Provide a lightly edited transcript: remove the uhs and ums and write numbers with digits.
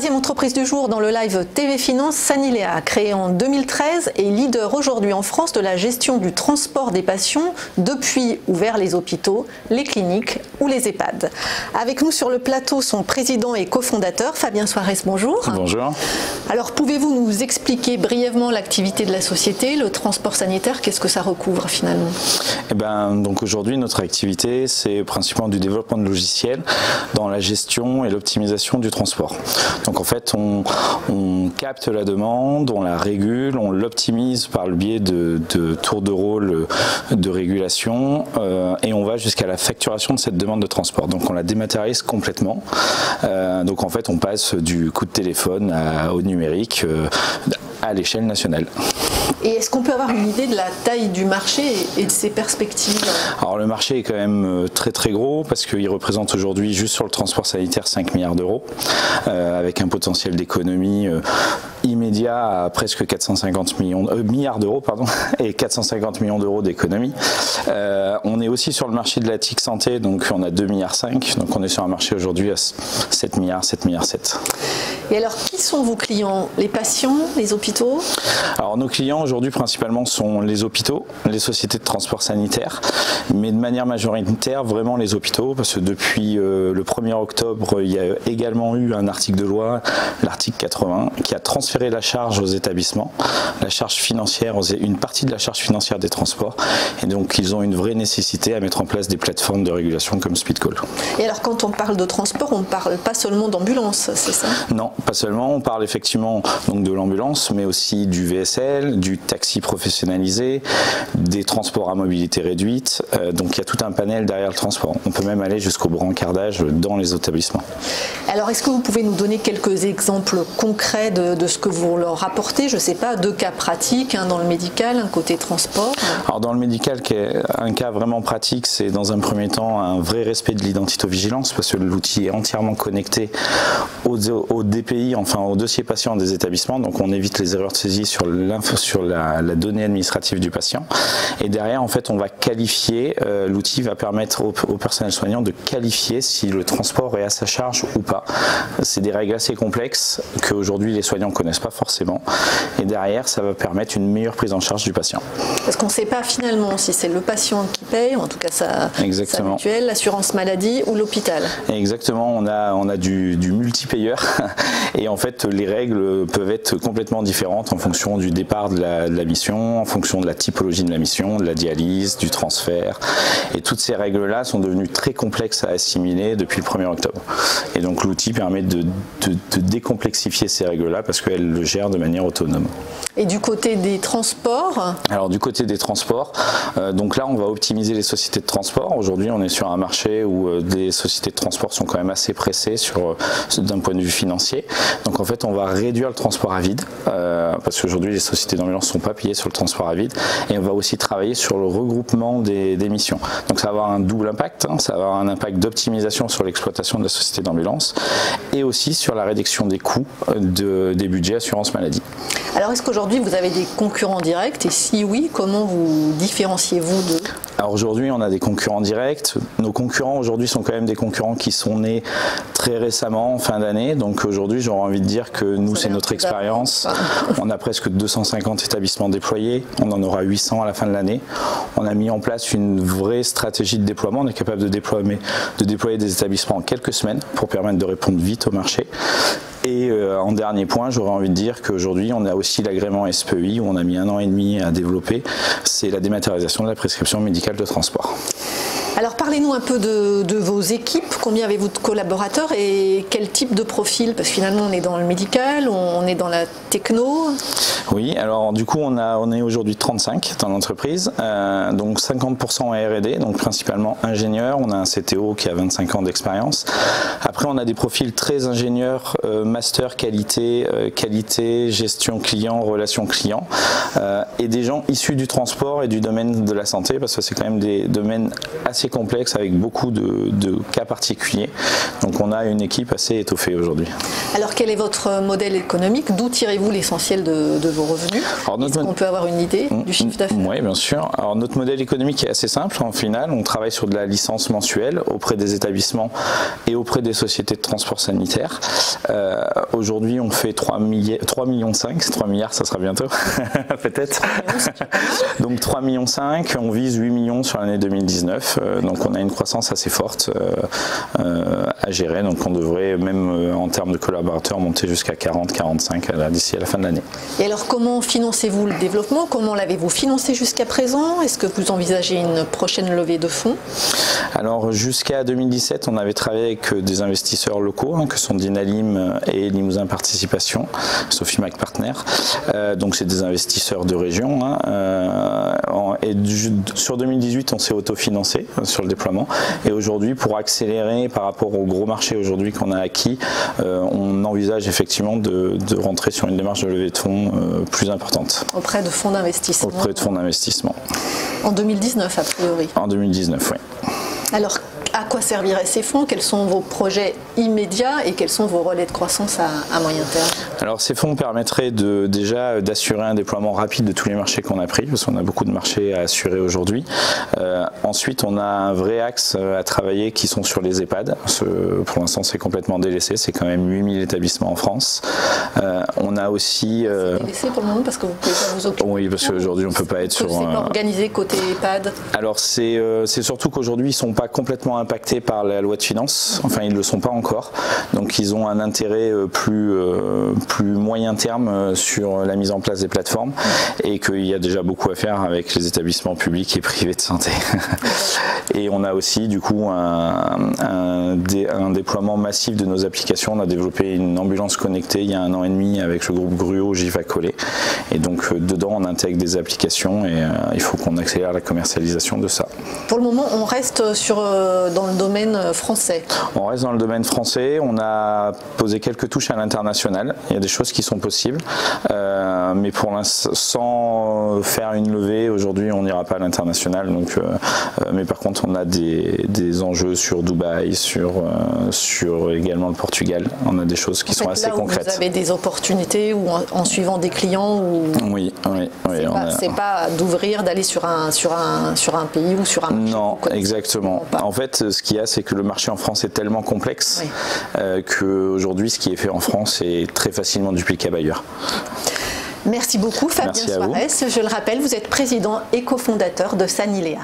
Troisième entreprise du jour dans le live TV Finance, Sanilea, créée en 2013 et leader aujourd'hui en France de la gestion du transport des patients depuis ou vers les hôpitaux, les cliniques ou les EHPAD. Avec nous sur le plateau, son président et cofondateur, Fabien Soares, bonjour. Bonjour. Alors pouvez-vous nous expliquer brièvement l'activité de la société, le transport sanitaire, qu'est-ce que ça recouvre finalement? Donc aujourd'hui, notre activité, c'est principalement du développement de logiciels dans la gestion et l'optimisation du transport. Donc en fait, on capte la demande, on la régule, on l'optimise par le biais de tours de rôle de régulation et on va jusqu'à la facturation de cette demande de transport. Donc on la dématérialise complètement. Donc en fait, on passe du coup de téléphone au numérique à l'échelle nationale. Et est-ce qu'on peut avoir une idée de la taille du marché et de ses perspectives? Alors le marché est quand même très très gros parce qu'il représente aujourd'hui juste sur le transport sanitaire 5 milliards d'euros avec un potentiel d'économie immédiat à presque 450 milliards d'euros et 450 millions d'euros d'économie. On est aussi sur le marché de la TIC santé, donc on a 2,5 milliards, donc on est sur un marché aujourd'hui à 7 milliards, 7 milliards 7. Et alors qui sont vos clients? Les patients, les hôpitaux? Alors nos clients aujourd'hui principalement sont les hôpitaux, les sociétés de transport sanitaire, mais de manière majoritaire vraiment les hôpitaux, parce que depuis le 1er octobre, il y a également eu un article de loi, l'article 80, qui a transféré la charge aux établissements, la charge financière, une partie de la charge financière des transports, et donc ils ont une vraie nécessité à mettre en place des plateformes de régulation comme SpeedCall. Et alors quand on parle de transport, on ne parle pas seulement d'ambulance, c'est ça? Non, pas seulement, on parle effectivement donc de l'ambulance, mais aussi du VSL, du taxi professionnalisé, des transports à mobilité réduite, donc il y a tout un panel derrière le transport. On peut même aller jusqu'au brancardage dans les établissements. Alors est-ce que vous pouvez nous donner quelques exemples concrets de ce que vous leur apportez? Je ne sais pas, deux cas pratiques, un dans le médical, un côté transport. Alors dans le médical, qui est un cas vraiment pratique, c'est dans un premier temps un vrai respect de l'identité-vigilance, parce que l'outil est entièrement connecté au DPI, enfin au dossier patient des établissements, donc on évite les erreurs de saisie sur la donnée administrative du patient. Et derrière, en fait, on va qualifier, l'outil va permettre au personnel soignant de qualifier si le transport est à sa charge ou pas. C'est des règles assez complexes qu'aujourd'hui les soignants ne connaissent pas forcément. Et derrière, ça va permettre une meilleure prise en charge du patient. Parce qu'on ne sait pas finalement si c'est le patient qui paye, ou en tout cas sa mutuelle, l'assurance maladie ou l'hôpital. Exactement, on a du multipayeur et en fait les règles peuvent être complètement différentes en fonction du départ de la mission, en fonction de la typologie de la mission, de la dialyse, du transfert. Et toutes ces règles-là sont devenues très complexes à assimiler depuis le 1er octobre. Et donc l'outil permet de décomplexifier ces règles-là parce qu'elle le gère de manière autonome. Et du côté des transports? Alors du côté des transports, donc là on va optimiser les sociétés de transport. Aujourd'hui on est sur un marché où les sociétés de transport sont quand même assez pressées d'un point de vue financier. Donc en fait on va réduire le transport à vide parce qu'aujourd'hui les sociétés d'ambulance ne sont pas payées sur le transport à vide, et on va aussi travailler sur le regroupement des missions. Donc ça va avoir un double impact, ça va avoir un impact d'optimisation sur l'exploitation de la société d'ambulance et aussi sur la réduction des coûts des budgets assurance maladie. Alors est-ce qu'aujourd'hui vous avez des concurrents directs, et si oui, comment vous différenciez-vous d'eux? Alors aujourd'hui on a des concurrents directs. Nos concurrents aujourd'hui sont quand même des concurrents qui sont nés très récemment, en fin d'année. Donc aujourd'hui j'aurais envie de dire que nous c'est notre expérience. On a presque 250 établissements déployés, on en aura 800 à la fin de l'année. On a mis en place une vraie stratégie de déploiement, on est capable de déployer des établissements en quelques semaines pour permettre de répondre vite au marché. Et en dernier point, j'aurais envie de dire qu'aujourd'hui, on a aussi l'agrément SPEI, où on a mis 1 an et demi à développer. C'est la dématérialisation de la prescription médicale de transport. Alors parlez-nous un peu de vos équipes, combien avez-vous de collaborateurs et quel type de profil? Parce que finalement on est dans le médical, on est dans la techno. Oui, alors du coup on est aujourd'hui 35 dans l'entreprise, donc 50% en R&D, donc principalement ingénieurs. On a un CTO qui a 25 ans d'expérience. Après on a des profils très ingénieurs, master qualité, gestion client, relations clients, et des gens issus du transport et du domaine de la santé, parce que c'est quand même des domaines assez complexe avec beaucoup de cas particuliers. Donc on a une équipe assez étoffée aujourd'hui. Alors quel est votre modèle économique? D'où tirez-vous l'essentiel de vos revenus? Est-ce qu'on peut avoir une idée du chiffre d'affaires? Oui, bien sûr. Alors notre modèle économique est assez simple. En final, on travaille sur de la licence mensuelle auprès des établissements et auprès des sociétés société de transport sanitaire. Aujourd'hui, on fait 3,5 millions, 3 milliards, ça sera bientôt, peut-être. Donc 3,5 millions, on vise 8 millions sur l'année 2019. Donc on a une croissance assez forte à gérer. Donc on devrait, même en termes de collaborateurs, monter jusqu'à 40, 45 d'ici à la fin de l'année. Et alors comment financez-vous le développement? Comment l'avez-vous financé jusqu'à présent? Est-ce que vous envisagez une prochaine levée de fonds? Alors jusqu'à 2017, on avait travaillé avec des investisseurs locaux, que sont Dinalim et Limousin Participation, Sophie Mac Partner. Donc c'est des investisseurs de région. Et sur 2018, on s'est autofinancé sur le déploiement. Et aujourd'hui, pour accélérer par rapport au gros marché aujourd'hui qu'on a acquis, on envisage effectivement de rentrer sur une démarche de levée de fonds plus importante. Auprès de fonds d'investissement. Auprès de fonds d'investissement. En 2019 a priori. En 2019, oui. Alors, à quoi serviraient ces fonds? Quels sont vos projets immédiats et quels sont vos relais de croissance à moyen terme? Alors, ces fonds permettraient déjà d'assurer un déploiement rapide de tous les marchés qu'on a pris, parce qu'on a beaucoup de marchés à assurer aujourd'hui. Ensuite, on a un vrai axe à travailler qui sont sur les EHPAD. Pour l'instant, c'est complètement délaissé. C'est quand même 8000 établissements en France. On a aussi... C'est délaissé pour le moment parce que vous ne pouvez pas vous occuper. Oui, parce qu'aujourd'hui, on ne peut pas être sur... C'est pas organisé côté EHPAD? Alors, c'est surtout qu'aujourd'hui, ils ne sont pas complètement impactés par la loi de finances. Enfin, ils ne le sont pas encore. Donc, ils ont un intérêt plus moyen terme sur la mise en place des plateformes et qu'il y a déjà beaucoup à faire avec les établissements publics et privés de santé. Et on a aussi, du coup, un déploiement massif de nos applications. On a développé une ambulance connectée il y a 1 an et demi avec le groupe Gruau Givacolé. Et donc, dedans, on intègre des applications et il faut qu'on accélère la commercialisation de ça. Pour le moment, on reste dans le domaine français. On reste dans le domaine français. On a posé quelques touches à l'international. Il y a des choses qui sont possibles. Mais pour l'instant, sans faire une levée, aujourd'hui, on n'ira pas à l'international. Mais par contre, on a des enjeux sur Dubaï, sur également le Portugal. On a des choses qui sont assez concrètes. Vous avez des opportunités ou en suivant des clients Oui. C'est pas d'ouvrir, d'aller sur un pays ou sur un marché. Non, exactement. En fait, ce qu'il y a, c'est que le marché en France est tellement complexe qu'aujourd'hui, ce qui est fait en France est très facilement duplicable ailleurs. Merci beaucoup Fabien Suarez. Je le rappelle, vous êtes président et cofondateur de Sanilea.